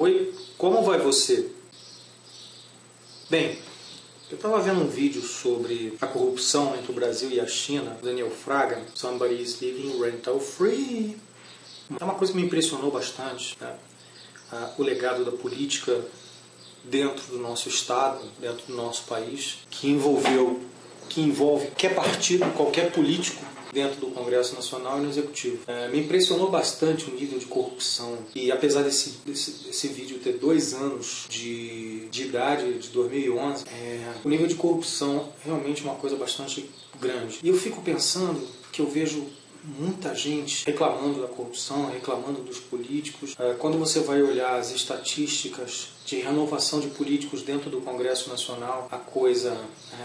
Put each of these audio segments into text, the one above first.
Oi, como vai você? Bem, eu estava vendo um vídeo sobre a corrupção entre o Brasil e a China, Daniel Fraga, Somebody is Living Rental Free. É uma coisa que me impressionou bastante, né? O legado da política dentro do nosso Estado, dentro do nosso país, que envolve qualquer partido, qualquer político dentro do Congresso Nacional e no Executivo. Me impressionou bastante o nível de corrupção. E apesar desse vídeo ter 2 anos de idade, de 2011, o nível de corrupção é realmente uma coisa bastante grande. E eu fico pensando que eu vejo muita gente reclamando da corrupção, reclamando dos políticos. Quando você vai olhar as estatísticas de renovação de políticos dentro do Congresso Nacional, a coisa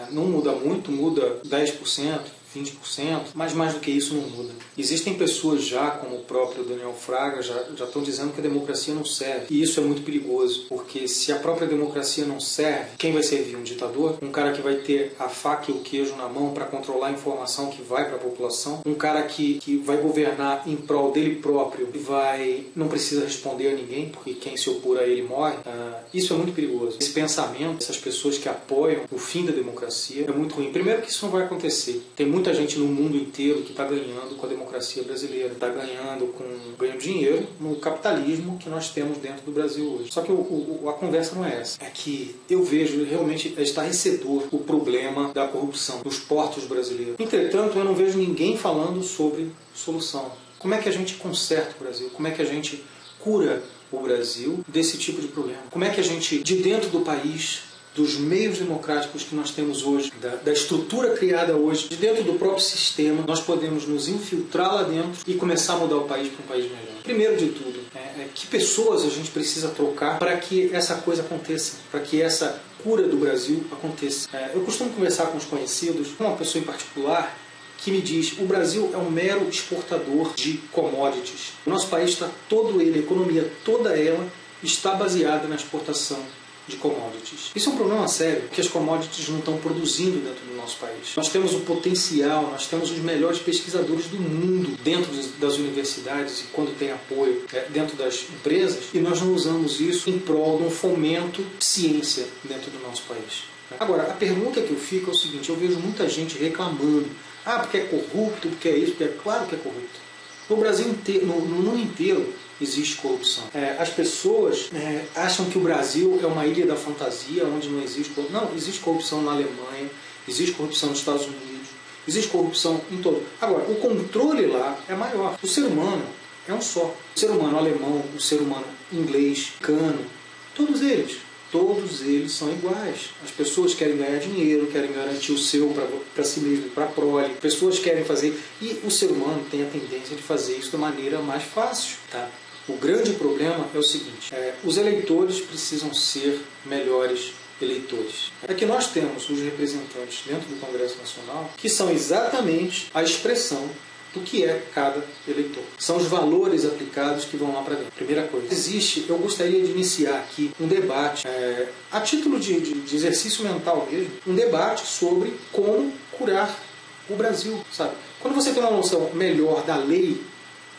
não muda muito, muda 10%, 20%, mas mais do que isso não muda. Existem pessoas já, como o próprio Daniel Fraga, já estão dizendo que a democracia não serve. E isso é muito perigoso, porque se a própria democracia não serve, quem vai servir? Um ditador? Um cara que vai ter a faca e o queijo na mão para controlar a informação que vai para a população? Um cara que vai governar em prol dele próprio e não precisa responder a ninguém, porque quem se opor a ele morre? Isso é muito perigoso. Esse pensamento, essas pessoas que apoiam o fim da democracia, é muito ruim. Primeiro que isso não vai acontecer. Tem muita gente no mundo inteiro que está ganhando com a democracia brasileira, está ganhando dinheiro no capitalismo que nós temos dentro do Brasil hoje. Só que a conversa não é essa. É que eu vejo realmente estarrecedor o problema da corrupção nos portos brasileiros. Entretanto, eu não vejo ninguém falando sobre solução. Como é que a gente conserta o Brasil? Como é que a gente cura o Brasil desse tipo de problema? Como é que a gente, de dentro do país, dos meios democráticos que nós temos hoje, da estrutura criada hoje, de dentro do próprio sistema, nós podemos nos infiltrar lá dentro e começar a mudar o país para um país melhor? Primeiro de tudo, que pessoas a gente precisa trocar para que essa coisa aconteça, para que essa cura do Brasil aconteça? Eu costumo conversar com os conhecidos, uma pessoa em particular, que me diz: o Brasil é um mero exportador de commodities. O nosso país está todo ele, a economia toda ela está baseada na exportação de commodities. Isso é um problema sério, porque as commodities não estão produzindo dentro do nosso país. Nós temos o potencial, nós temos os melhores pesquisadores do mundo dentro das universidades e quando tem apoio dentro das empresas, e nós não usamos isso em prol de um fomento de ciência dentro do nosso país. Agora, a pergunta que eu fico é o seguinte: eu vejo muita gente reclamando, porque é corrupto, porque é isso, porque é claro que é corrupto. No Brasil inteiro, no mundo inteiro, existe corrupção. As pessoas acham que o Brasil é uma ilha da fantasia, onde não existe corrupção. Não, existe corrupção na Alemanha, existe corrupção nos Estados Unidos, existe corrupção em todo. Agora, o controle lá é maior. O ser humano é um só. O ser humano alemão, o ser humano inglês, cano, todos eles são iguais. As pessoas querem ganhar dinheiro, querem garantir o seu para si mesmo, para a prole. Pessoas querem fazer... E o ser humano tem a tendência de fazer isso da maneira mais fácil. Tá? O grande problema é o seguinte: os eleitores precisam ser melhores eleitores. É que nós temos os representantes dentro do Congresso Nacional que são exatamente a expressão do que é cada eleitor. São os valores aplicados que vão lá para dentro. Primeira coisa. Eu gostaria de iniciar aqui um debate, a título de exercício mental mesmo, um debate sobre como curar o Brasil, sabe? Quando você tem uma noção melhor da lei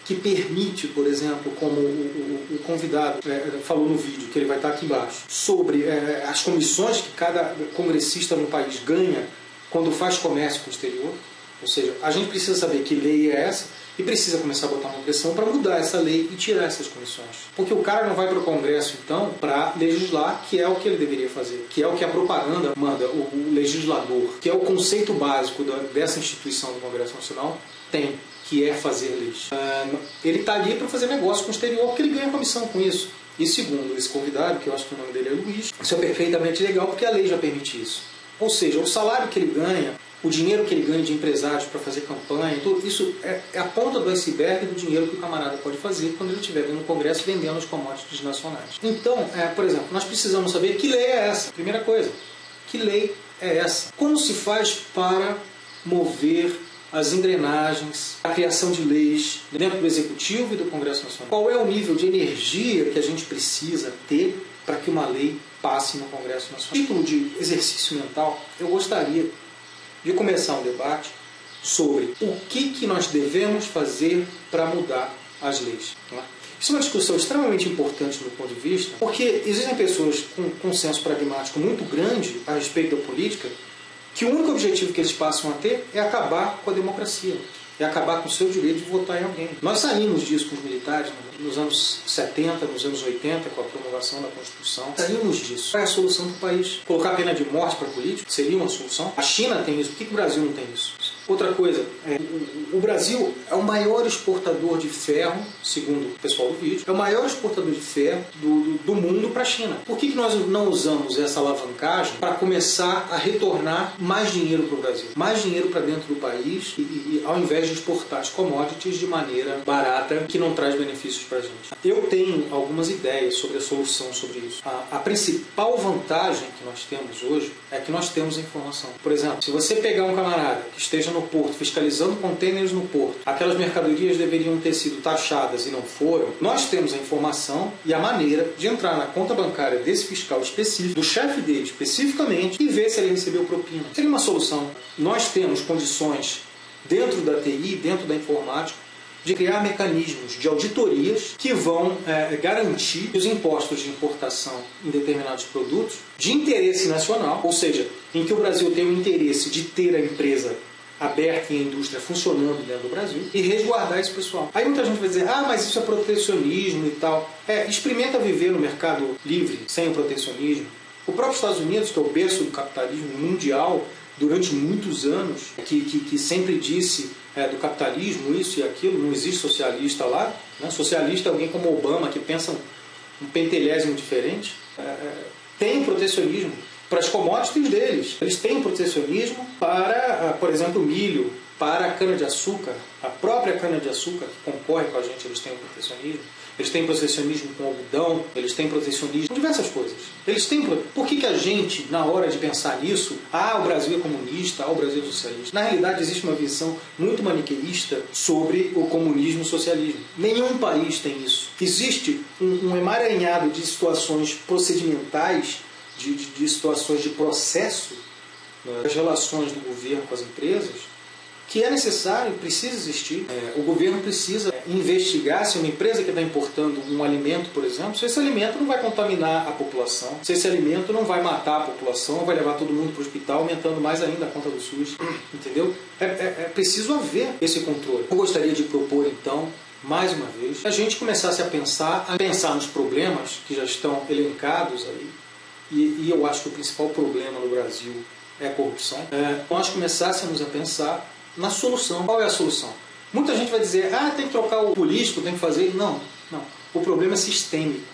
que permite, por exemplo, como o convidado falou no vídeo, que ele vai estar aqui embaixo, sobre as comissões que cada congressista no país ganha quando faz comércio com o exterior. Ou seja, a gente precisa saber que lei é essa e precisa começar a botar uma pressão para mudar essa lei e tirar essas comissões. Porque o cara não vai para o Congresso, então, para legislar, que é o que ele deveria fazer, que é o que a propaganda manda, o legislador, que é o conceito básico dessa instituição do Congresso Nacional, tem, que é fazer leis. Ele está ali para fazer negócio com o exterior, porque ele ganha comissão com isso. E segundo esse convidado, que eu acho que o nome dele é Luiz, isso é perfeitamente legal porque a lei já permite isso. Ou seja, o salário que ele ganha, o dinheiro que ele ganha de empresários para fazer campanha, tudo isso é a ponta do iceberg do dinheiro que o camarada pode fazer quando ele estiver dentro do Congresso vendendo os commodities nacionais. Então, por exemplo, nós precisamos saber que lei é essa. Primeira coisa, que lei é essa? Como se faz para mover as engrenagens, a criação de leis dentro do Executivo e do Congresso Nacional? Qual é o nível de energia que a gente precisa ter para que uma lei passe no Congresso Nacional? Título de exercício mental, eu gostaria de começar um debate sobre o que nós devemos fazer para mudar as leis. Tá? Isso é uma discussão extremamente importante do ponto de vista, porque existem pessoas com consenso pragmático muito grande a respeito da política, que o único objetivo que eles passam a ter é acabar com a democracia, é acabar com o seu direito de votar em alguém. Nós saímos disso com os militares nos anos 70, nos anos 80, com a promulgação da Constituição. Saímos disso. Qual é a solução para o país? Colocar pena de morte para político seria uma solução? A China tem isso. Por que o Brasil não tem isso? Outra coisa, o Brasil é o maior exportador de ferro, segundo o pessoal do vídeo, é o maior exportador de ferro do mundo para a China. Por que nós não usamos essa alavancagem para começar a retornar mais dinheiro para o Brasil? Mais dinheiro para dentro do país e ao invés de exportar as commodities de maneira barata, que não traz benefícios para a gente. Eu tenho algumas ideias sobre a solução sobre isso. A principal vantagem que nós temos hoje é que nós temos informação. Por exemplo, se você pegar um camarada que esteja no porto, fiscalizando contêineres no porto, aquelas mercadorias deveriam ter sido taxadas e não foram, nós temos a informação e a maneira de entrar na conta bancária desse fiscal específico, do chefe dele especificamente, e ver se ele recebeu propina. Seria uma solução. Nós temos condições dentro da TI, dentro da informática, de criar mecanismos de auditorias que vão garantir que os impostos de importação em determinados produtos de interesse nacional, ou seja, em que o Brasil tem o interesse de ter a empresa aberta e a indústria funcionando dentro do Brasil e resguardar esse pessoal. Aí muita gente vai dizer, mas isso é protecionismo e tal. Experimenta viver no mercado livre, sem o protecionismo. O próprio Estados Unidos, que é o berço do capitalismo mundial, durante muitos anos, que sempre disse do capitalismo, isso e aquilo, não existe socialista lá. Né? Socialista é alguém como Obama, que pensa um pentelésimo diferente. Tem protecionismo para as commodities deles. Eles têm protecionismo para, por exemplo, o milho, para a cana-de-açúcar. A própria cana-de-açúcar que concorre com a gente, eles têm protecionismo. Eles têm protecionismo com algodão, eles têm protecionismo com diversas coisas. Eles têm. Por que a gente, na hora de pensar nisso, o Brasil é comunista, o Brasil é socialista? Na realidade, existe uma visão muito maniqueísta sobre o comunismo e o socialismo. Nenhum país tem isso. Existe um emaranhado de situações procedimentais, de situações de processo, né, das relações do governo com as empresas, que é necessário, precisa existir. O governo precisa investigar se uma empresa que está importando um alimento, por exemplo, se esse alimento não vai contaminar a população, se esse alimento não vai matar a população, vai levar todo mundo para o hospital, aumentando mais ainda a conta do SUS. Entendeu? É preciso haver esse controle. Eu gostaria de propor, então, mais uma vez, a gente começasse a pensar nos problemas que já estão elencados aí, e eu acho que o principal problema no Brasil é a corrupção. Nós começássemos a pensar na solução. Qual é a solução? Muita gente vai dizer, tem que trocar o político, tem que fazer. Não. O problema é sistêmico.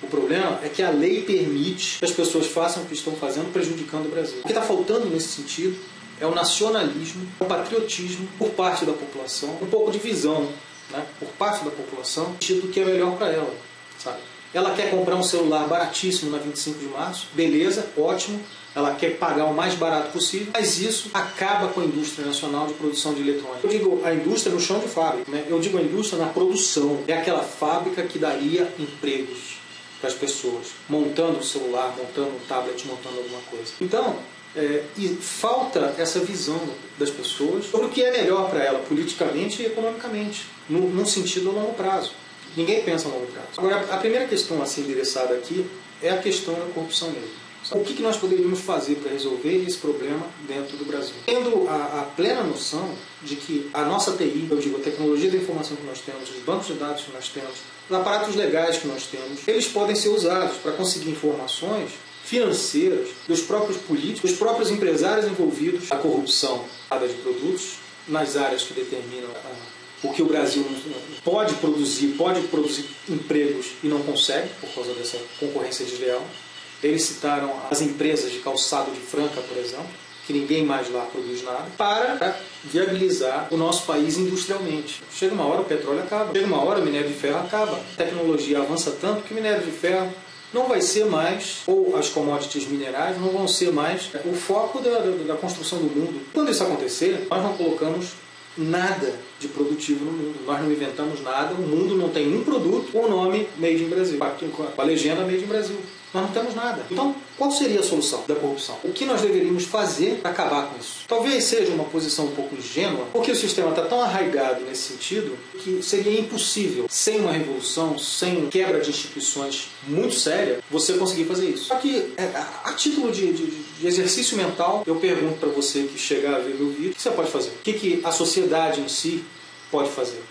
O problema é que a lei permite que as pessoas façam o que estão fazendo, prejudicando o Brasil. O que está faltando nesse sentido é o nacionalismo, o patriotismo por parte da população, um pouco de visão, né, por parte da população, no sentido que é melhor para ela, sabe? Ela quer comprar um celular baratíssimo na 25 de março, beleza, ótimo. Ela quer pagar o mais barato possível, mas isso acaba com a indústria nacional de produção de eletrônicos. Eu digo a indústria no chão de fábrica, né? Eu digo a indústria na produção. É aquela fábrica que daria empregos para as pessoas, montando o celular, montando um tablet, montando alguma coisa. Então, e falta essa visão das pessoas sobre o que é melhor para ela, politicamente e economicamente, num sentido a longo prazo. Ninguém pensa a longo prazo. Agora, a primeira questão a ser endereçada aqui é a questão da corrupção mesmo. O que nós poderíamos fazer para resolver esse problema dentro do Brasil? Tendo a plena noção de que a nossa TI, eu digo, a tecnologia da informação que nós temos, os bancos de dados que nós temos, os aparatos legais que nós temos, eles podem ser usados para conseguir informações financeiras dos próprios políticos, dos próprios empresários envolvidos na corrupção de produtos, nas áreas que determinam o que o Brasil pode produzir empregos e não consegue, por causa dessa concorrência desleal. Eles citaram as empresas de calçado de Franca, por exemplo, que ninguém mais lá produz nada, para viabilizar o nosso país industrialmente. Chega uma hora o petróleo acaba, chega uma hora o minério de ferro acaba. A tecnologia avança tanto que o minério de ferro não vai ser mais, ou as commodities minerais não vão ser mais o foco da construção do mundo. Quando isso acontecer, nós não colocamos nada de produtivo no mundo. Nós não inventamos nada, o mundo não tem um produto com o nome Made in Brasil, com a legenda Made in Brasil. Nós não temos nada. Então, qual seria a solução da corrupção? O que nós deveríamos fazer para acabar com isso? Talvez seja uma posição um pouco ingênua, porque o sistema está tão arraigado nesse sentido que seria impossível, sem uma revolução, sem quebra de instituições muito séria, você conseguir fazer isso. Só que, a título de exercício mental, eu pergunto para você que chegar a ver meu vídeo, o que você pode fazer? O que a sociedade em si pode fazer?